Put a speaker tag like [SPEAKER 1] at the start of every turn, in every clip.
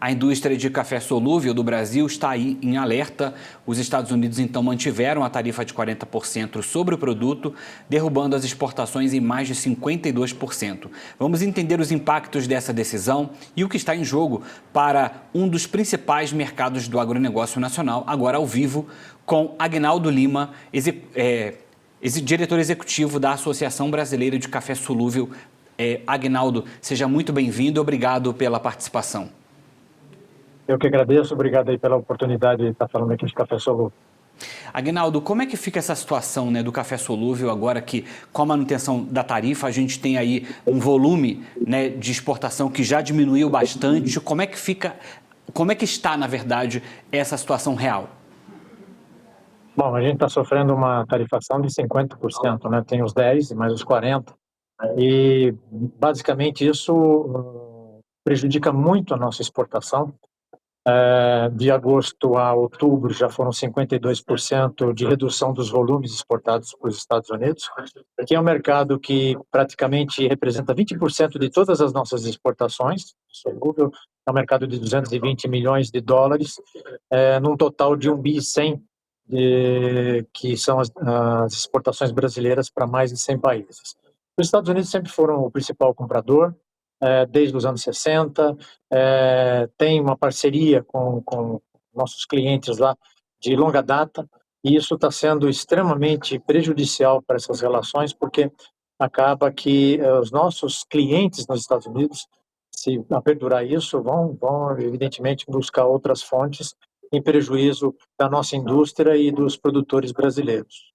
[SPEAKER 1] A indústria de café solúvel do Brasil está aí em alerta. Os Estados Unidos então mantiveram a tarifa de 40% sobre o produto, derrubando as exportações em mais de 52%. Vamos entender os impactos dessa decisão e o que está em jogo para um dos principais mercados do agronegócio nacional, agora ao vivo, com Agnaldo Lima, diretor executivo da Associação Brasileira de Café Solúvel. Agnaldo, seja muito bem-vindo e obrigado pela participação.
[SPEAKER 2] Eu que agradeço, obrigado aí pela oportunidade de estar falando aqui de café solúvel.
[SPEAKER 1] Agnaldo, como é que fica essa situação, né, do café solúvel agora que, com a manutenção da tarifa, a gente tem aí um volume, né, de exportação que já diminuiu bastante? Como é que está, na verdade, essa situação real?
[SPEAKER 2] Bom, a gente está sofrendo uma tarifação de 50%, né? Tem os 10 e mais os 40%. E, basicamente, isso prejudica muito a nossa exportação. De agosto a outubro já foram 52% de redução dos volumes exportados para os Estados Unidos, que é um mercado que praticamente representa 20% de todas as nossas exportações. Solúvel é um mercado de 220 milhões de dólares, num total de 1 bi 100, que são as exportações brasileiras para mais de 100 países. Os Estados Unidos sempre foram o principal comprador, desde os anos 60, tem uma parceria com nossos clientes lá de longa data, e isso está sendo extremamente prejudicial para essas relações, porque acaba que os nossos clientes nos Estados Unidos, se aperdurar isso, vão evidentemente buscar outras fontes em prejuízo da nossa indústria e dos produtores brasileiros.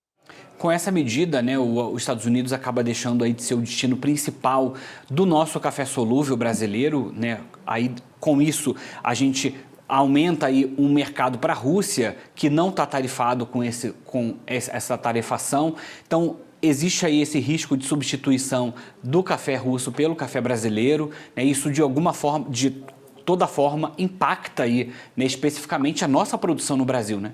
[SPEAKER 1] Com essa medida, né, os Estados Unidos acaba deixando aí de ser o destino principal do nosso café solúvel brasileiro, né? Aí, com isso, a gente aumenta aí um mercado para a Rússia que não está tarifado com essa tarifação. Então, existe aí esse risco de substituição do café russo pelo café brasileiro, né? Isso de alguma forma, de toda forma, impacta aí, né, especificamente a nossa produção no Brasil, né?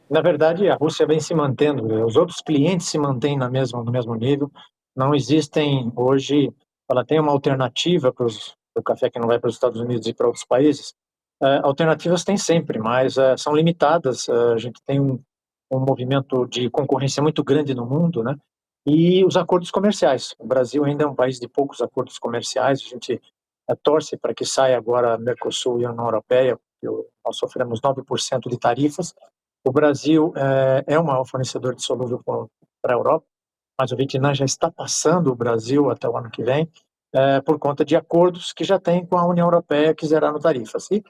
[SPEAKER 2] Na verdade, a Rússia vem se mantendo, os outros clientes se mantêm no mesmo nível. Não existem hoje, ela tem uma alternativa para o café que não vai para os Estados Unidos e para outros países. Alternativas tem sempre, mas são limitadas. A gente tem um movimento de concorrência muito grande no mundo, né? E os acordos comerciais. O Brasil ainda é um país de poucos acordos comerciais. A gente torce para que saia agora Mercosul e a União Europeia, porque nós sofremos 9% de tarifas. O Brasil é o maior fornecedor de solúvel para a Europa, mas o Vietnã já está passando o Brasil até o ano que vem, por conta de acordos que já tem com a União Europeia que zeraram tarifas. E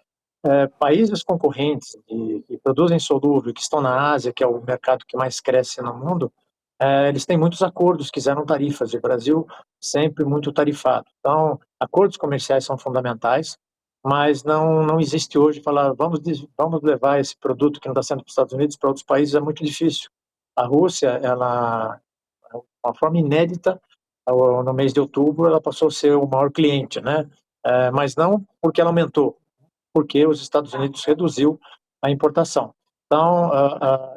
[SPEAKER 2] países concorrentes que produzem solúvel, que estão na Ásia, que é o mercado que mais cresce no mundo, eles têm muitos acordos que zeram tarifas, e o Brasil sempre muito tarifado. Então, acordos comerciais são fundamentais, mas não existe hoje falar vamos levar esse produto que não está sendo para os Estados Unidos para outros países, é muito difícil. A Rússia, ela, de uma forma inédita, no mês de outubro, ela passou a ser o maior cliente, né? Mas não porque ela aumentou, porque os Estados Unidos reduziu a importação. Então,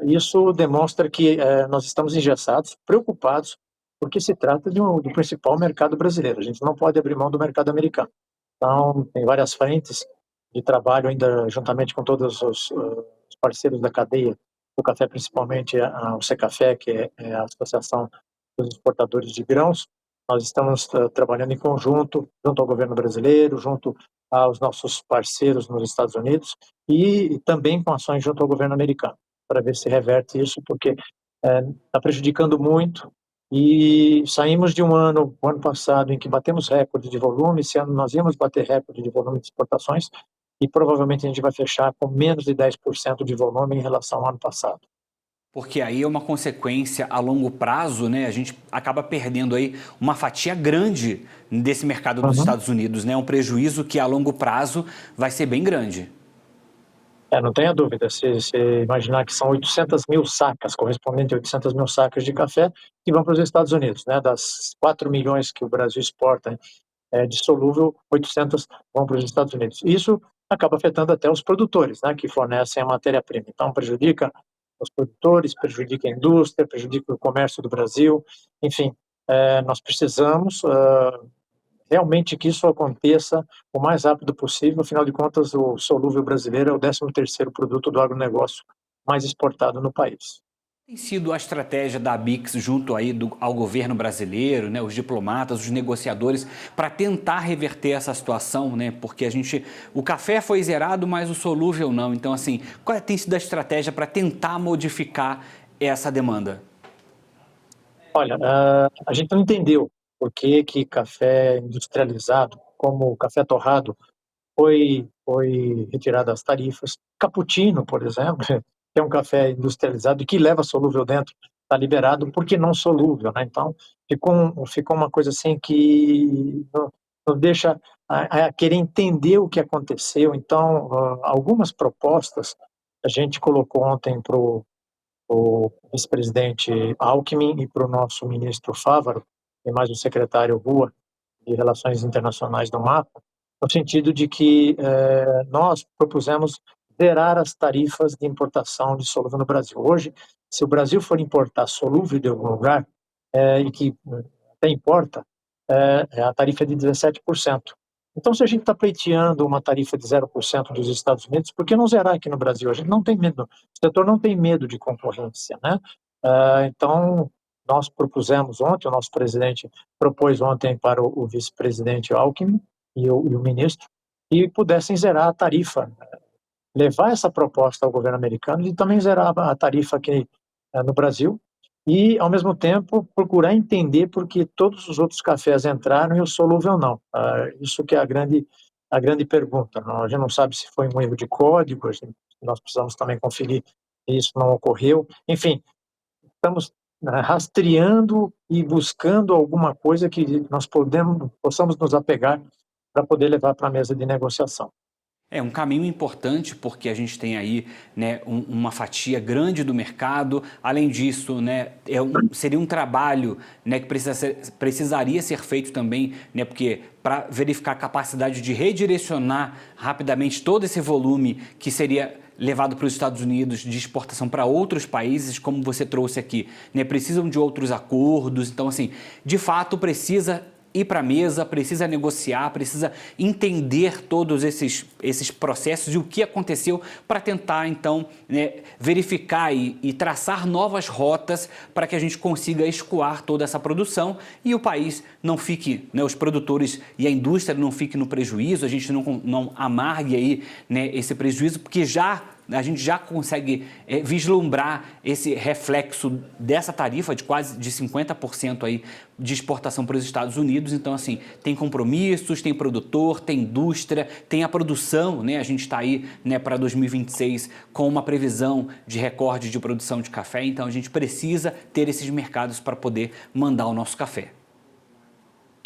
[SPEAKER 2] isso demonstra que nós estamos engessados, preocupados, porque se trata do principal mercado brasileiro. A gente não pode abrir mão do mercado americano. Então, tem várias frentes de trabalho ainda juntamente com todos os parceiros da cadeia do café, principalmente o Secafé, que é a Associação dos Exportadores de Grãos. Nós estamos trabalhando em conjunto, junto ao governo brasileiro, junto aos nossos parceiros nos Estados Unidos e também com ações junto ao governo americano, para ver se reverte isso, porque está prejudicando muito. E saímos de um ano, o ano passado, em que batemos recorde de volume. Esse ano nós íamos bater recorde de volume de exportações e provavelmente a gente vai fechar com menos de 10% de volume em relação ao ano passado.
[SPEAKER 1] Porque aí é uma consequência a longo prazo, né? A gente acaba perdendo aí uma fatia grande desse mercado dos Estados Unidos, né? Um prejuízo que a longo prazo vai ser bem grande.
[SPEAKER 2] Não tenha dúvida, se imaginar que são 800 mil sacas, correspondente a 800 mil sacas de café, que vão para os Estados Unidos, né? Das 4 milhões que o Brasil exporta de solúvel, 800 vão para os Estados Unidos. Isso acaba afetando até os produtores, né? Que fornecem a matéria-prima. Então, prejudica os produtores, prejudica a indústria, prejudica o comércio do Brasil. Enfim, nós precisamos realmente que isso aconteça o mais rápido possível. Afinal de contas, o solúvel brasileiro é o 13º produto do agronegócio mais exportado no país.
[SPEAKER 1] Tem sido a estratégia da BICS junto aí ao governo brasileiro, né, os diplomatas, os negociadores, para tentar reverter essa situação, né? Porque o café foi zerado, mas o solúvel não. Então, assim, qual tem sido a estratégia para tentar modificar essa demanda?
[SPEAKER 2] Olha, a gente não entendeu por que que café industrializado, como o café torrado, foi retirado as tarifas. Cappuccino, por exemplo, que é um café industrializado e que leva solúvel dentro, está liberado, por que não solúvel, né? Então, ficou uma coisa assim que não deixa a querer entender o que aconteceu. Então, algumas propostas a gente colocou ontem para o vice-presidente Alckmin e para o nosso ministro Fávaro, e mais o secretário Rua, de Relações Internacionais do MAPA, no sentido de que nós propusemos zerar as tarifas de importação de solúvel no Brasil. Hoje, se o Brasil for importar solúvel de algum lugar, e que até importa, a tarifa é de 17%. Então, se a gente está pleiteando uma tarifa de 0% dos Estados Unidos, por que não zerar aqui no Brasil? A gente não tem medo, o setor não tem medo de concorrência, né? Então, nós propusemos ontem, o nosso presidente propôs ontem para o vice-presidente Alckmin e o ministro, que pudessem zerar a tarifa, levar essa proposta ao governo americano e também zerar a tarifa aqui no Brasil e, ao mesmo tempo, procurar entender por que todos os outros cafés entraram e o solúvel não. Isso que é a grande pergunta. A gente não sabe se foi um erro de código, nós precisamos também conferir se isso não ocorreu. Enfim, estamos rastreando e buscando alguma coisa que nós possamos nos apegar para poder levar para a mesa de negociação.
[SPEAKER 1] É um caminho importante porque a gente tem aí, né, uma fatia grande do mercado. Além disso, né, seria um trabalho, né, que precisaria ser feito também, né, porque para verificar a capacidade de redirecionar rapidamente todo esse volume que seria levado para os Estados Unidos de exportação para outros países, como você trouxe aqui, né, precisam de outros acordos. Então, assim, de fato precisa ir para a mesa, precisa negociar, precisa entender todos esses processos e o que aconteceu para tentar, então, né, verificar e traçar novas rotas para que a gente consiga escoar toda essa produção e o país não fique, né, os produtores e a indústria não fiquem no prejuízo, a gente não amargue aí, né, esse prejuízo, porque a gente já consegue vislumbrar esse reflexo dessa tarifa de quase de 50% aí de exportação para os Estados Unidos. Então, assim, tem compromissos, tem produtor, tem indústria, tem a produção, né? A gente está aí, né, para 2026 com uma previsão de recorde de produção de café. Então, a gente precisa ter esses mercados para poder mandar o nosso café.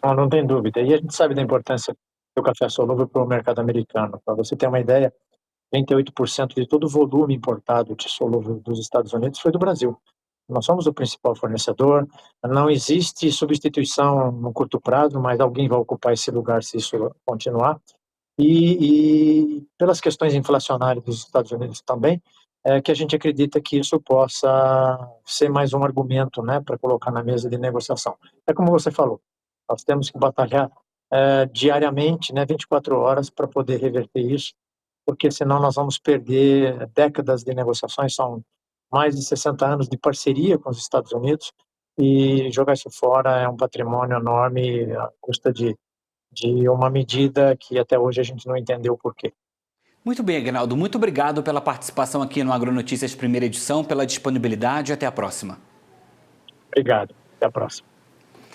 [SPEAKER 2] Não tem dúvida. E a gente sabe da importância do café solúvel para o mercado americano. Para você ter uma ideia, 38% de todo o volume importado de solúvel dos Estados Unidos foi do Brasil. Nós somos o principal fornecedor, não existe substituição no curto prazo, mas alguém vai ocupar esse lugar se isso continuar. E pelas questões inflacionárias dos Estados Unidos também, é que a gente acredita que isso possa ser mais um argumento, né, para colocar na mesa de negociação. É como você falou, nós temos que batalhar diariamente, né, 24 horas, para poder reverter isso, porque senão nós vamos perder décadas de negociações, são mais de 60 anos de parceria com os Estados Unidos, e jogar isso fora é um patrimônio enorme à custa de uma medida que até hoje a gente não entendeu o porquê.
[SPEAKER 1] Muito bem, Aguinaldo. Muito obrigado pela participação aqui no Agronotícias primeira edição, pela disponibilidade e até a próxima.
[SPEAKER 2] Obrigado. Até a próxima.